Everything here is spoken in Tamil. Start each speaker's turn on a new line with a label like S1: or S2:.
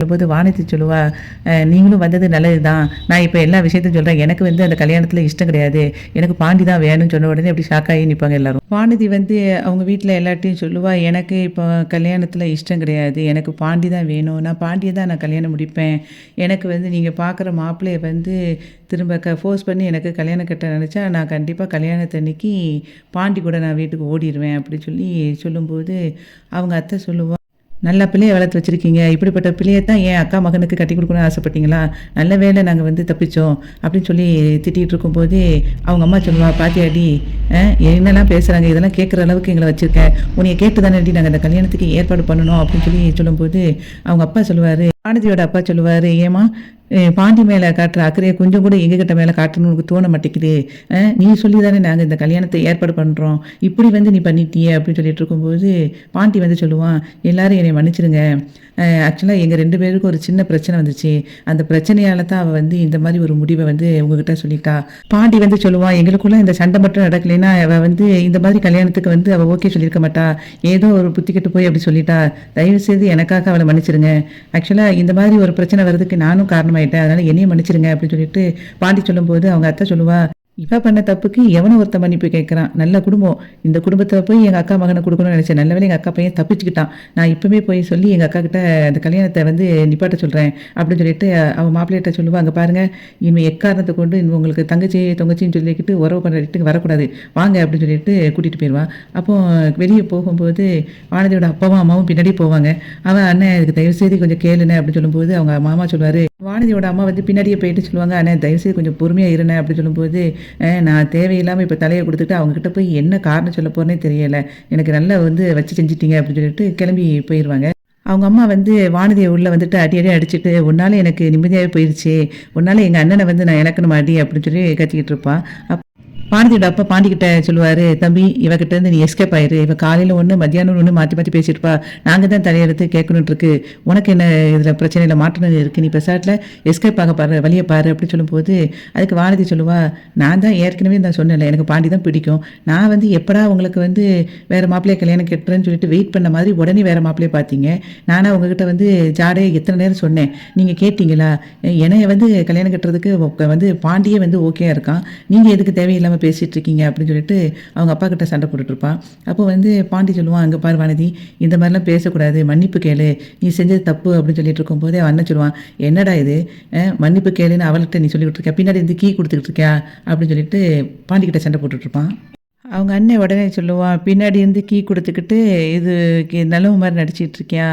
S1: போது வானதி சொல்லுவா, நீங்களும் வந்தது நல்லது தான். நான் இப்போ எல்லா விஷயத்தையும் சொல்கிறேன். எனக்கு வந்து அந்த கல்யாணத்தில் இஷ்டம் கிடையாது. எனக்கு பாண்டி தான் வேணும்னு சொன்ன உடனே அப்படி ஷாக்காகி நிற்பாங்க எல்லாரும். வானதி வந்து அவங்க வீட்டில் எல்லார்ட்டையும் சொல்லுவா, எனக்கு இப்போ கல்யாணத்தில் இஷ்டம் கிடையாது. எனக்கு பாண்டி தான் வேணும். நான் பாண்டியை தான் நான் கல்யாணம் முடிப்பேன். எனக்கு வந்து நீங்கள் பார்க்குற மாப்பிள்ளையை வந்து திரும்ப ஃபோர்ஸ் பண்ணி எனக்கு கல்யாணம் கட்ட நினச்சா நான் கண்டிப்பாக கல்யாணத்தன்னைக்கு பாண்டி கூட நான் வீட்டுக்கு ஓடிடுவேன் அப்படி சொல்லி சொல்லும்போது அவங்க அத்தை சொல்லுவா, நல்ல பிள்ளையை வளர்த்து வச்சுருக்கீங்க. இப்படிப்பட்ட பிள்ளையை தான் என் அக்கா மகனுக்கு கட்டி கொடுக்கணும்னு ஆசைப்பட்டீங்களா? நல்ல வேலை நாங்கள் வந்து தப்பிச்சோம் அப்படின்னு சொல்லி திட்டிகிட்டு இருக்கும்போது அவங்க அம்மா சொல்லுவா, பாத்தியாடி என்னெல்லாம் பேசுகிறாங்க, இதெல்லாம் கேட்குற அளவுக்கு எங்களை வச்சுருக்கேன். உன்னைய கேட்டு தானே நாங்கள் அந்த கல்யாணத்துக்கு ஏற்பாடு பண்ணணும் அப்படின்னு சொல்லி சொல்லும்போது அவங்க அப்பா சொல்லுவார், வானதியோட அப்பா சொல்லுவார், ஏமா பாண்டி மேலே காட்டுற அக்கறையை கொஞ்சம் கூட எங்ககிட்ட மேலே காட்டணும்னு உனக்கு தோண மாட்டேங்குது. நீ சொல்லி தானே நாங்கள் இந்த கல்யாணத்தை ஏற்பாடு பண்ணுறோம், இப்படி வந்து நீ பண்ணிட்டியே அப்படின்னு சொல்லிட்டு இருக்கும்போது பாண்டி வந்து சொல்லுவான், எல்லாரும் என்னை மன்னிச்சிடுங்க. ஆக்சுவலாக எங்கள் 2 பேருக்கும் ஒரு சின்ன பிரச்சனை வந்துச்சு. அந்த பிரச்சனையால் தான் அவள் வந்து இந்த மாதிரி ஒரு முடிவை வந்து உங்ககிட்ட சொல்லிட்டா. பாண்டி வந்து சொல்லுவான், எங்களுக்குள்ள இந்த சண்டை மட்டும் நடக்கலைன்னா அவள் வந்து இந்த மாதிரி கல்யாணத்துக்கு வந்து அவள் ஓகே சொல்லியிருக்க மாட்டா. ஏதோ ஒரு புத்திக்கிட்டு போய் அப்படி சொல்லிட்டா. தயவுசெய்து எனக்காக அவளை மன்னிச்சிருங்க. ஆக்சுவலாக இந்த மாதிரி ஒரு பிரச்சனை வர்றதுக்கு நானும் காரணமாயிட்டேன், அதனால் என்னையும் மன்னிச்சிருங்க அப்படின்னு சொல்லிட்டு பாண்டி சொல்லும்போது அவங்க அத்தை சொல்லுவா, இவ பண்ண தப்புக்கு எவனோ ஒருத்த மன்னிப்பு கேட்குறான். நல்ல குடும்பம், இந்த குடும்பத்தை போய் எங்கள் அக்கா மகனை கொடுக்கணும்னு நினச்சேன். நல்ல வேலை எங்கள் அக்கா பையன் தப்பிச்சுக்கிட்டான். நான் இப்போவே போய் சொல்லி எங்கள் அக்கா கிட்ட அந்த கல்யாணத்தை வந்து நிப்பாட்ட சொல்கிறேன் அப்படின்னு சொல்லிட்டு அவன் மாப்பிள்ளையிட்ட சொல்லுவாங்க, பாருங்கள் இனிமேல் எக்காரணத்தை கொண்டு இன்னும் உங்களுக்கு தொங்கச்சின்னு சொல்லிக்கிட்டு உறவு பண்ணுறதுக்கு வரக்கூடாது, வாங்க அப்படின்னு சொல்லிட்டு கூட்டிகிட்டு போயிடுவான். அப்போ வெளியே போகும்போது வானதியோட அப்பாவும் அம்மாவும் பின்னாடி போவாங்க. அவன் அண்ணன் இதுக்கு தயவுசெய்து கொஞ்சம் கேளுனே அப்படின்னு சொல்லும்போது அவங்க மாமா சொல்லுவார், வானதியோட அம்மா வந்து பின்னாடியே போயிட்டு சொல்லுவாங்க, அண்ணன் தயவுசெய்து கொஞ்சம் பொறுமையாக இருந்தேன் அப்படின்னு சொல்லும்போது, நான் தேவையில்லாமல் இப்போ தலையை கொடுத்துட்டு அவங்ககிட்ட போய் என்ன காரணம் சொல்ல போகிறேனே தெரியலை, எனக்கு நல்லா வந்து வச்சு செஞ்சிட்டீங்க அப்படின்னு சொல்லிட்டு கிளம்பி போயிடுவாங்க. அவங்க அம்மா வந்து வானதியை உள்ளே வந்துட்டு அடி அடிச்சுட்டு, உன்னால எனக்கு நிம்மதியாகவே போயிடுச்சு, உன்னால எங்கள் அண்ணனை வந்து நான் இழக்கணும் அடி அப்படின்னு சொல்லி கத்திக்கிட்டு இருப்பான். வானதியோட அப்பா பாண்டிக்கிட்ட சொல்லுவார், தம்பி இவகிட்ட இருந்து நீ எஸ்கேப் ஆயிரு, இவ காலையில் ஒன்று மத்தியானம் ஒன்று மாற்றி மாற்றி பேசிட்டுப்பா, நாங்கள் தான் தலையெடுத்து கேட்கணுன்ட்டு இருக்கு, உனக்கு என்ன இதில் பிரச்சனையில் மாற்றணும் இருக்குது, நீ பெசாட்டில் எஸ்கேப் ஆக பாரு, வழியை பாரு அப்படின்னு சொல்லும்போது அதுக்கு வானதி சொல்லுவா, நான் தான் ஏற்கனவே நான் சொன்னேன்ல எனக்கு பாண்டி தான் பிடிக்கும், நான் வந்து எப்படா உங்களுக்கு வந்து வேறு மாப்பிள்ளையை கல்யாணம் கட்டுறேன்னு சொல்லிட்டு வெயிட் பண்ண மாதிரி உடனே வேறு மாப்பிள்ளையை பார்த்தீங்க. நானாக உங்ககிட்ட வந்து ஜாடையை எத்தனை நேரம் சொன்னேன், நீங்கள் கேட்டிங்களா? என்னை வந்து கல்யாணம் கட்டுறதுக்கு வந்து பாண்டியே வந்து ஓகேயா இருக்கான், நீங்கள் எதுக்கு தேவையில்லாமல் பேசிகிட்டு இருக்கீங்க அப்படின்னு சொல்லிட்டு அவங்க அப்பா கிட்ட சண்டை போட்டுட்ருப்பான். அப்போ வந்து பாண்டி சொல்லுவான், அங்கே பாரு வானதி, இந்த மாதிரிலாம் பேசக்கூடாது, மன்னிப்பு கேளு, நீ செஞ்சது தப்பு அப்படின்னு சொல்லிட்டு இருக்கும்போதே அவன் அண்ணன் சொல்லுவான், என்னடா இது மன்னிப்பு கேளுன்னு அவள்கிட்ட நீ சொல்லிக்கிட்டு இருக்க, பின்னாடி இருந்து கீ கொடுத்துக்கிட்டு இருக்கியா அப்படின்னு சொல்லிட்டு பாண்டிக்கிட்ட சண்டை போட்டுட்ருப்பான். அவங்க அண்ணன் உடனே சொல்லுவான், பின்னாடி இருந்து கீ கொடுத்துக்கிட்டு இது நல்ல மாதிரி நடிச்சிட்டு இருக்கியா,